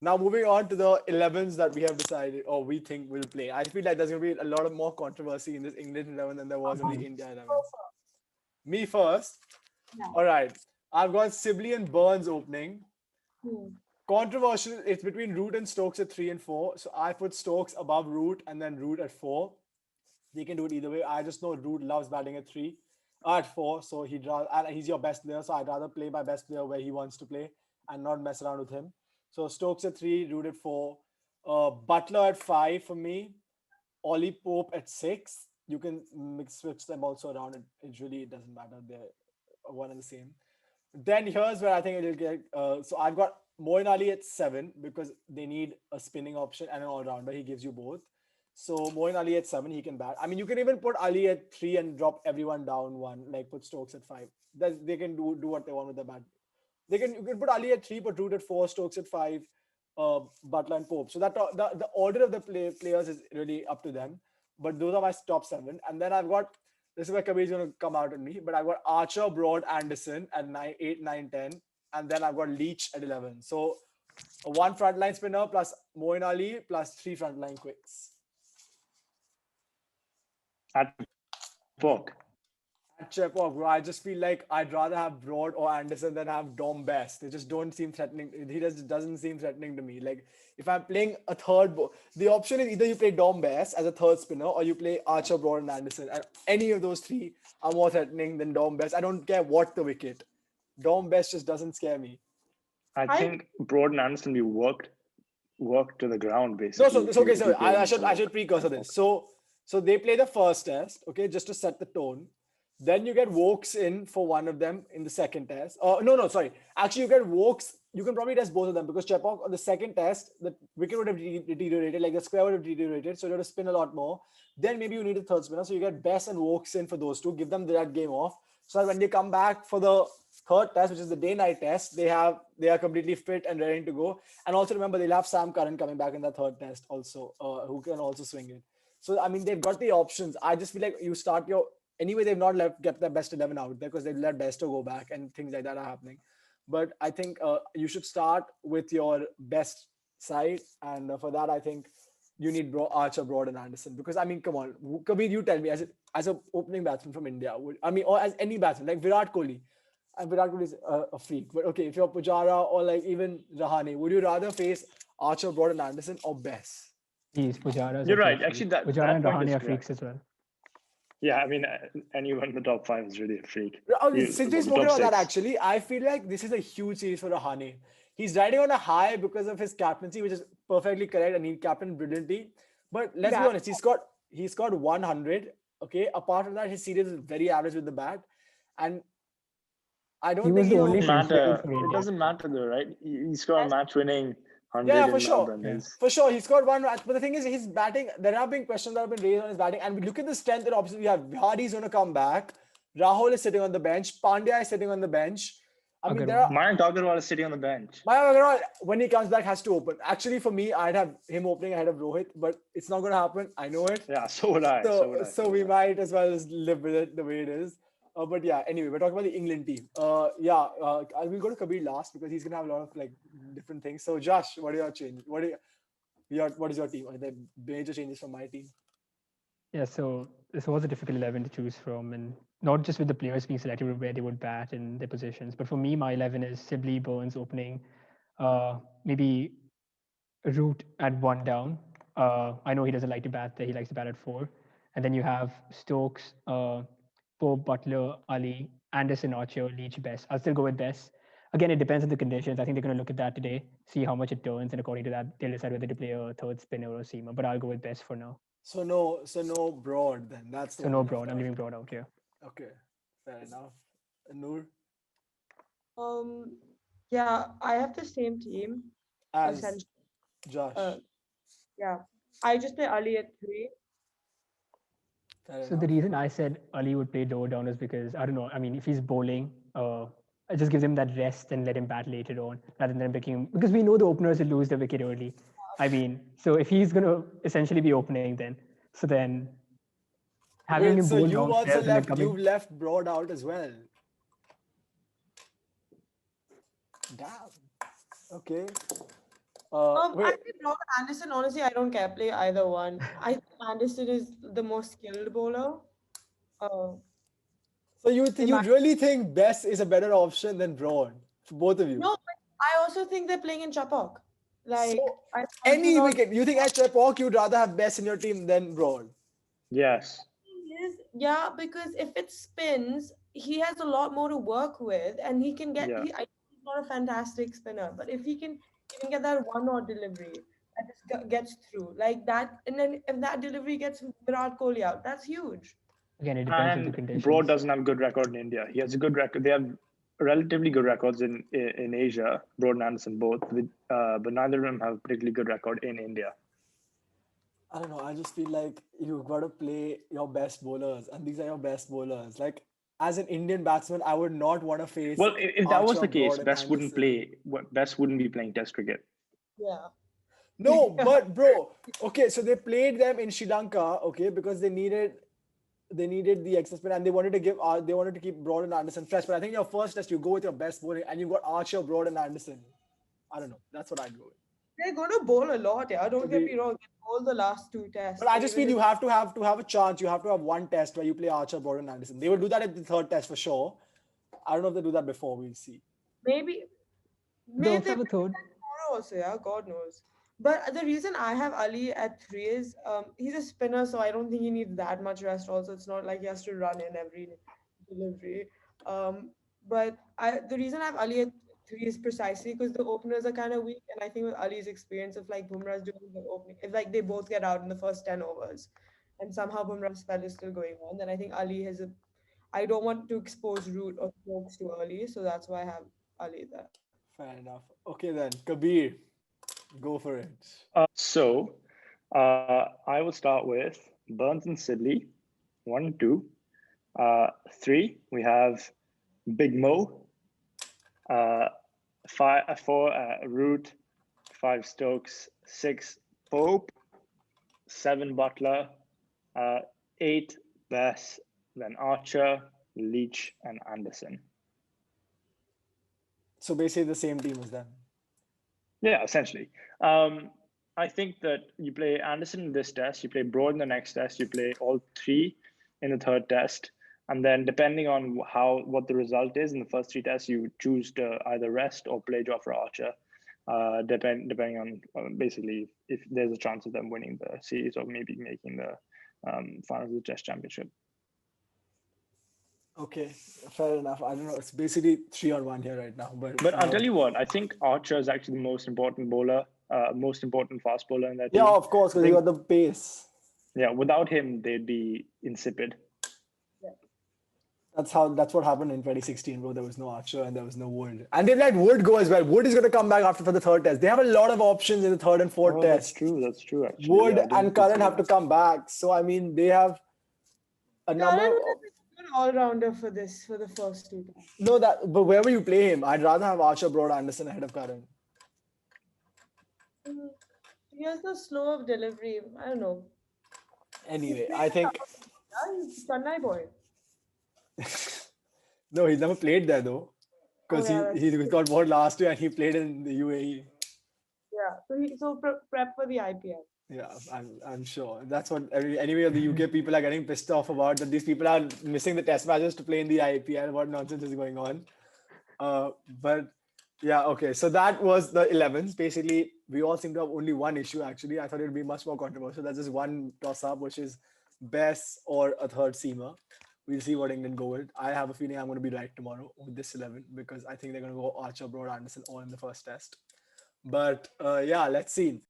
Now moving on to the 11s that we have decided or we think will play. I feel like there's going to be a lot of more controversy in this England 11 than there was in the India 11. Me first. Yeah. All right. I've got Sibley and Burns opening. Hmm. Controversial. It's between Root and Stokes at 3 and 4. So I put Stokes above Root and then Root at 4. They can do it either way. I just know Root loves batting at 3, at 4. So he's your best player. So I'd rather play my best player where he wants to play and not mess around with him. So Stokes at 3, Root at 4. Butler at 5 for me. Ollie Pope at 6. You can switch them also around. It really doesn't matter. They're one and the same. Then here's where I think it'll get. So I've got Moin Ali at 7 because they need a spinning option and an all rounder. He gives you both. So Moin Ali at 7, he can bat. I mean, you can even put Ali at 3 and drop everyone down 1, like put Stokes at 5. They can do what they want with the bat. You can put Ali at 3, put Root at 4, Stokes at 5, Butler and Pope. So that the order of the players is really up to them. But those are my top 7. And then I've got, this is where Kabir is going to come out at me, but I've got Archer, Broad, Anderson at 9, 8, 9, 10. And then I've got Leach at 11. So one frontline spinner plus Moin Ali plus 3 frontline quicks. At Pork. At Chekhov, bro, I just feel like I'd rather have Broad or Anderson than have Dom Best. They just don't seem threatening. He just doesn't seem threatening to me. Like if I'm playing a the option is either you play Dom Best as a third spinner or you play Archer, Broad, and Anderson. And any of those 3 are more threatening than Dom Best. I don't care what the wicket. Dom Best just doesn't scare me. I think Broad and Anderson be worked to the ground basically. No, so okay, so I should precursor this. So they play the first test, okay, just to set the tone. Then you get Wokes in for one of them in the second test. No, sorry. Actually, you get Wokes. You can probably test both of them because Chekhov on the second test, the wicket would have deteriorated, like the square would have deteriorated, so you have to spin a lot more. Then maybe you need a third spinner, so you get Best and Wokes in for those 2. Give them that game off, so that when they come back for the third test, which is the day-night test, they are completely fit and ready to go. And also remember, they'll have Sam Curran coming back in the third test also, who can also swing it. So I mean, they've got the options. I just feel like you start your. Anyway, they've not kept their best 11 out there because they've let Besto go back and things like that are happening. But I think you should start with your best side. And for that, I think you need Archer, Broad, and Anderson. Because, I mean, come on. Kabir, you tell me, as an opening batsman from India, or as any batsman, like Virat Kohli. And Virat Kohli is a freak. But okay, if you're Pujara or like even Rahane, would you rather face Archer, Broad, and Anderson or Best? He's Pujara. You're right. Actually, Pujara and Rahane are freaks as well. Yeah, I mean, anyone in the top 5 is really a freak. Since we spoke about that, actually, I feel like this is a huge series for Ahaan. He's riding on a high because of his captaincy, which is perfectly correct, and he captained brilliantly. But let's be honest, he's got 100. Okay, apart from that, his series is very average with the bat, and I don't think it doesn't matter though, right? He's got a match-winning. Yeah, for sure. For sure. He's got one. But the thing is, his batting, there have been questions that have been raised on his batting. And we look at the strength that obviously we have. Hardy's going to come back. Rahul is sitting on the bench. Pandya is sitting on the bench. I mean, there are. Mayank Agarwal is sitting on the bench. Mayank Agarwal, when he comes back, has to open. Actually, for me, I'd have him opening ahead of Rohit, but it's not going to happen. I know it. Yeah, so would I. So we might as well live with it the way it is. But yeah, anyway, we're talking about the England team. We'll go to Kabir last because he's gonna have a lot of like different things. So Josh, what are your changes? What is your team? Are there major changes from my team? Yeah, so this was a difficult 11 to choose from, and not just with the players being selected where they would bat in their positions, but for me, my 11 is Sibley, Burns opening, maybe Root at 1 down. I know he doesn't like to bat there; he likes to bat at 4, and then you have Stokes. Pope, Butler, Ali, Anderson, Archer, Leach, Best. I'll still go with Best. Again, it depends on the conditions. I think they're going to look at that today, see how much it turns, and according to that, they'll decide whether to play a third spinner or a seamer. But I'll go with Best for now. So no Broad then. So no Broad. I'm leaving Broad out here. Okay, fair enough. Noor? Yeah, I have the same team. As Josh. Yeah, I just play Ali at 3. So the reason I said Ali would play lower down is because, I don't know, I mean, if he's bowling, it just gives him that rest and let him bat later on rather than because we know the openers will lose the wicket early. I mean, so if he's going to essentially be opening then having him bowl downstairs you've left Broad out as well. Damn. Okay. Wait. I think Broad Anderson, honestly, I don't care. Play either one. I think Anderson is the most skilled bowler. Uh, So in you my really think Best is a better option than Braun for both of you? No, but I also think they're playing in Chapok. Like, So I also any not. wicket, you think at Chepok you'd rather have Best in your team than Braun? Yes. Yeah, because if it spins, he has a lot more to work with, and he can get. Yeah. He's not a fantastic spinner, but if he can even get that one odd delivery that just gets through like that, and then if that delivery gets Virat Kohli out, that's huge. Again, it depends on the And Broad conditions. doesn't have a good record in India. He has a good record. They have relatively good records in Asia, Broad and Anderson both, but neither of them have a particularly good record in India. I don't know. I just feel like you've got to play your best bowlers, and these are your best bowlers. Like as an Indian batsman, I would not want to face Well, if that was Archer, the case, Broad, and Best wouldn't Anderson. play. Best wouldn't be playing Test cricket. Yeah. No, but bro, okay, so they played them in Sri Lanka, okay, because they needed the extra spin and they wanted to they wanted to keep Broad and Anderson fresh. But I think your first test you go with your best bowling and you've got Archer, Broad, and Anderson. I don't know. That's what I'd go with. They're going to bowl a lot, yeah. Don't get Maybe, me wrong. They bowled the last two tests. but I And just even feel this, you have a chance. You have to have one test where you play Archer, Broad, and Anderson. They will do that at the third test for sure. I don't know if they do that before. We'll see. maybe They maybe also they have a play third. tomorrow also, yeah. God knows. But the reason I have Ali at three is he's a spinner, so I don't think he needs that much rest. Also, it's not like he has to run in every delivery. Um, but the reason I have Ali at three is precisely because the openers are kind of weak, and I think with Ali's experience of like Bumrah's doing the opening, if like they both get out in the first 10 overs, and somehow Bumrah's spell is still going on, then I think Ali has a. I don't want to expose Root or Stokes too early, so that's why I have Ali there. Fair enough. Okay then, Kabir, go for it. I will start with Burns and Sidley, 1 and 2. 3, we have Big Mo. 4, Root. 5, Stokes. 6, Pope. 7, Butler. 8, Bess. Then Archer, Leach, and Anderson. So basically the same team as them. Yeah, essentially. I think that you play Anderson in this test, you play Broad in the next test, you play all 3 in the third test, and then depending on what the result is in the first 3 tests, you choose to either rest or play Jofra Archer, depending on basically if there's a chance of them winning the series or maybe making the finals of the Test Championship. Okay, fair enough. I don't know. It's basically 3-on-1 here right now. But I'll tell you what, I think Archer is actually the most important bowler, most important fast bowler in that yeah, team. of course, because he got the pace. Yeah, without him, they'd be insipid. That's what happened in 2016, bro. There was no Archer and there was no Wood. And they let Wood go as well. Wood is going to come back for the third test. They have a lot of options in the third and fourth test. That's true, actually. Wood Yeah, I and didn't Curran consider have to that. come back. So, I mean, they have a number Karan of... was a good all-rounder for the first two tests. No, but wherever you play him, I'd rather have Archer, Broad, Anderson ahead of Curran. He has the slow of delivery. I don't know. Anyway, I think... Yeah, he's Chennai boy. No, he's never played there, though. Because Oh, yeah, he got bored last year and he played in the UAE. Yeah, so prep for the IPL. Yeah, I'm sure. That's what anyway the UK people are getting pissed off about, that these people are missing the test matches to play in the IPL. What nonsense is going on? But yeah, okay. So that was the 11s. Basically, we all seem to have only one issue, actually. I thought it would be much more controversial. That's just one toss-up, which is Bess or a third seamer. We'll see what England go with. I have a feeling I'm going to be right tomorrow with this 11 because I think they're going to go Archer, Broad, Anderson all in the first test. But yeah, let's see.